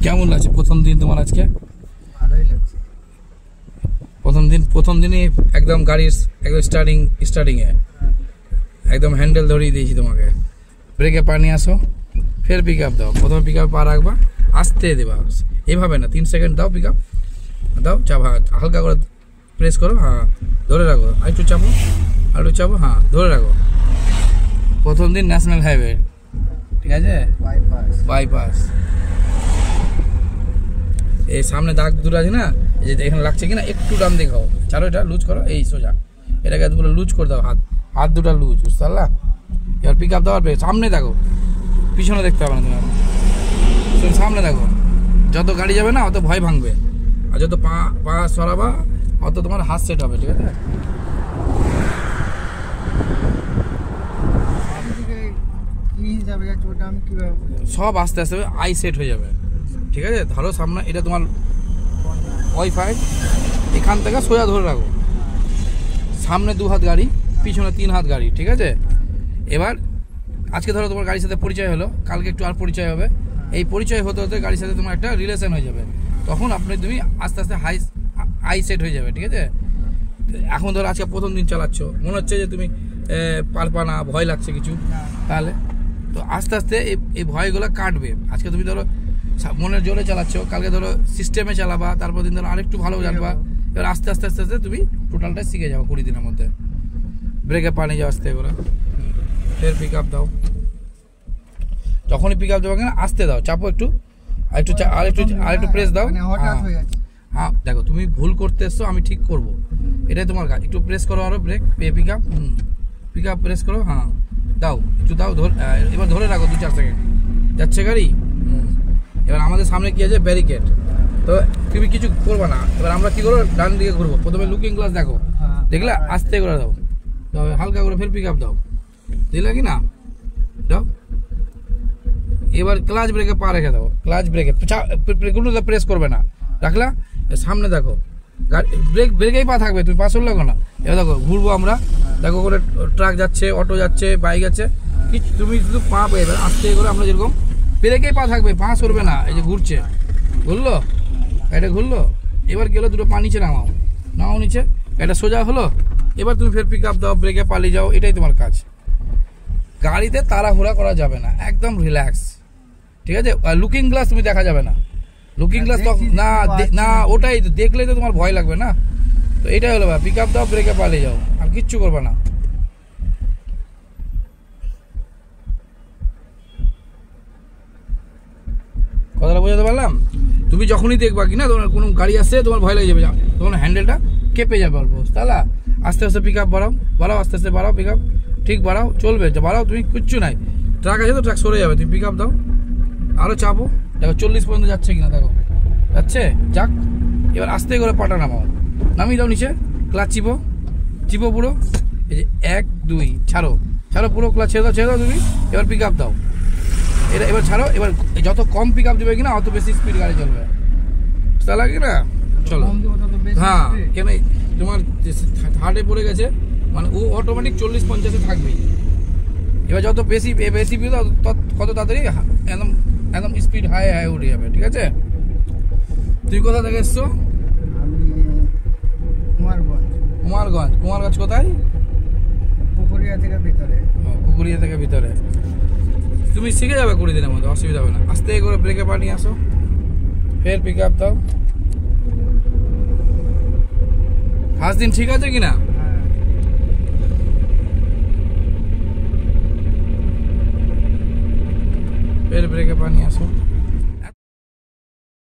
কেমন লাগছে প্রথম দিন তোমার আজকে? ভালোই লাগছে। প্রথম দিনই একদম গাড়ির একদম স্টার্টিংয়ে একদম হ্যান্ডেল ধরিয়ে দিয়েছি তোমাকে। ব্রেকে পা নিয়ে আসো, ফের পিক আপ দাও। প্রথমে পিক আপ পা রাখবা, আস্তে দেবা, এভাবে না, 3 সেকেন্ড দাও, পিক আপ দাও, চাপা হালকা করে প্রেস করো, হ্যাঁ ধরে রাখো, আরেকটু চাপো, আরেকটু চাপো, হ্যাঁ ধরে রাখো। প্রথম দিন ন্যাশনাল হাইওয়ে, ঠিক আছে, বাইপাস। এই সামনে দাগ দুটো আছে না, এই যে এখানে লাগছে কিনা একটু ডান দেখাও, চালো এটা লুজ করো, এই সোজা এটাকে পুরো লুজ করে দাও, হাত দুটা লুজ, বুঝতে পারলা? এবার পিক আপ দেওয়ার সামনে দেখো, পিছনে দেখতে হবে না তুমি, সামনে দেখো। যত গাড়ি যাবে না অত ভয় ভাঙবে, আর যত পা সরাবা অত তোমার হাত সেট হবে, ঠিক আছে? সব আস্তে আস্তে আই সেট হয়ে যাবে, ঠিক আছে? ধরো সামনে এটা তোমার ওয়াইফাই, এখান থেকে সোজা ধরে রাখো, সামনে 2 হাত গাড়ি, পিছনে 3 হাত গাড়ি, ঠিক আছে? এবার আজকে ধরো তোমার গাড়ির সাথে পরিচয় হলো, কালকে একটু আর পরিচয় হবে, এই পরিচয় হতে হতে গাড়ির সাথে তোমার একটা রিলেশন হয়ে যাবে, তখন তুমি আস্তে আস্তে আই সেট হয়ে যাবে, ঠিক আছে? এখন ধরো আজকে প্রথম দিন চালাচ্ছ, মনে হচ্ছে যে তুমি পারবা না, ভয় লাগছে কিছু, তাহলে তো আস্তে আস্তে এই ভয়গুলো কাটবে। আজকে তুমি ধরো মনের জোরে চালাচ্ছ, কালকে ধরো সিস্টেমে চালাবা, তারপর দিন ধরো আরেকটু ভালো জানবা, এবার আস্তে আস্তে আস্তে আস্তে তুমি টোটালটা শিখে যাবো 20 দিনের মধ্যে। ব্রেকে পানি যাও আস্তে করে, ফের পিক আপ দাও, যখনই পিক আপ দেবো কেন আস্তে দাও, চাপো একটু, আরেকটু প্রেস দাও, হ্যাঁ দেখো তুমি ভুল করতে এসছো, আমি ঠিক করবো, এটাই তোমার কাজ। একটু প্রেস করো, আরো ব্রেক, পিক আপ প্রেস করো, হ্যাঁ দাও, একটু দাও, এবার ধরে রাখো 2-4 সেকেন্ড, যাচ্ছে গাড়ি। এবার আমাদের সামনে কি আছে, ব্যারিকেড, তো তুমি কিছু করবা না। এবার আমরা কি করবো, ডান দিকে ঘুরবো, প্রথমে লুকিং গ্লাস দেখো, দেখলে আস্তে করে দাও, হালকা করে ফের পিক আপ দাও, দিলে কি না দাও। এবার ক্লাচ ব্রেকে পা রেখে দাও, ক্লাচ ব্রেকে কোনোটা প্রেস করবে না, রাখলা, সামনে দেখো ব্রেকেই পা থাকবে, তুমি পা সরলে না। এবার দেখো ঘুরবো আমরা, দেখো করে ট্রাক যাচ্ছে, অটো যাচ্ছে, বাইক যাচ্ছে, কিছু তুমি শুধু পা পেয়ে আস্তে করে, আমরা যেরকম ব্রেকেই পা থাকবে, পা সরবে না। এই যে ঘুরছে, ঘুরলো, এটা ঘুরলো, এবার গেলো, দুটো পা নিচে নামাও নিচে, এটা সোজা হলো। এবার তুমি ফের পিক আপ দাও, ব্রেকে পালিয়ে যাও, এটাই তোমার কাজ। গাড়িতে তাড়াহুড়া করা যাবে না, একদম রিল্যাক্স, ঠিক আছে? লুকিং গ্লাস তুমি দেখা যাবে না, লুকিং গ্লাস না ওটাই দেখলেই তো তোমার ভয় লাগবে না, তো এটাই হলো পিক আপ দাও, ব্রেকে পালিয়ে যাও, আর কিচ্ছু করবে না। কথাটা বোঝাতে পারলাম? তুমি যখনই দেখবা কি না তোমার কোনো গাড়ি আসছে, তোমার ভয় লেগে যাবে, তখন হ্যান্ডেলটা কেঁপে যাবে অল্প, তাহলে আস্তে আস্তে পিক আপ বাড়াও, আস্তে আস্তে বাড়াও, পিক আপ ঠিক বাড়াও, চলবে, বাড়াও, তুমি কিচ্ছু নাই, ট্রাক আছে তো ট্রাক সরে যাবে, তুমি পিক আপ দাও, আরও চাপো, দেখো 40 পর্যন্ত যাচ্ছে কিনা, দেখো যাচ্ছে, যাক। এবার আস্তে করে পাটা নামিয়ে দাও নিচে, ক্লাচ চিপো পুরো, এই যে 1 2 ছাড়ো পুরো, ক্লাচ ছেড়ে দাও তুমি। এবার পিক আপ দাও, এবার ছাড়ো। এবার যত কম পিক আপ দেবে কিনা অত বেশি স্পিড গাড়ি চলবে, বুঝতে লাগে না? চলো, হ্যাঁ, কেন তোমার হার্টে পড়ে গেছে মানে ও অটোমেটিক 40-50-এ থাকবেই। এবার যত বেশি কত তাড়াতাড়ি একদম স্পিড হাই উঠে যাবে, ঠিক আছে? তুই কোথা থেকে এসছো? কুমারগঞ্জ কোথায়? পুকুরিয়া থেকে ভিতরে। তুমি শিখে যাবে 20 দিনের মধ্যে, অসুবিধা হবে না। আস্তে করে ব্রেকে পা নিয়ে আসো, ফের পিক আপ দাও। ফার্স্ট দিন ঠিক আছে কিনা? ফের ব্রেকে পা নিয়ে আসো।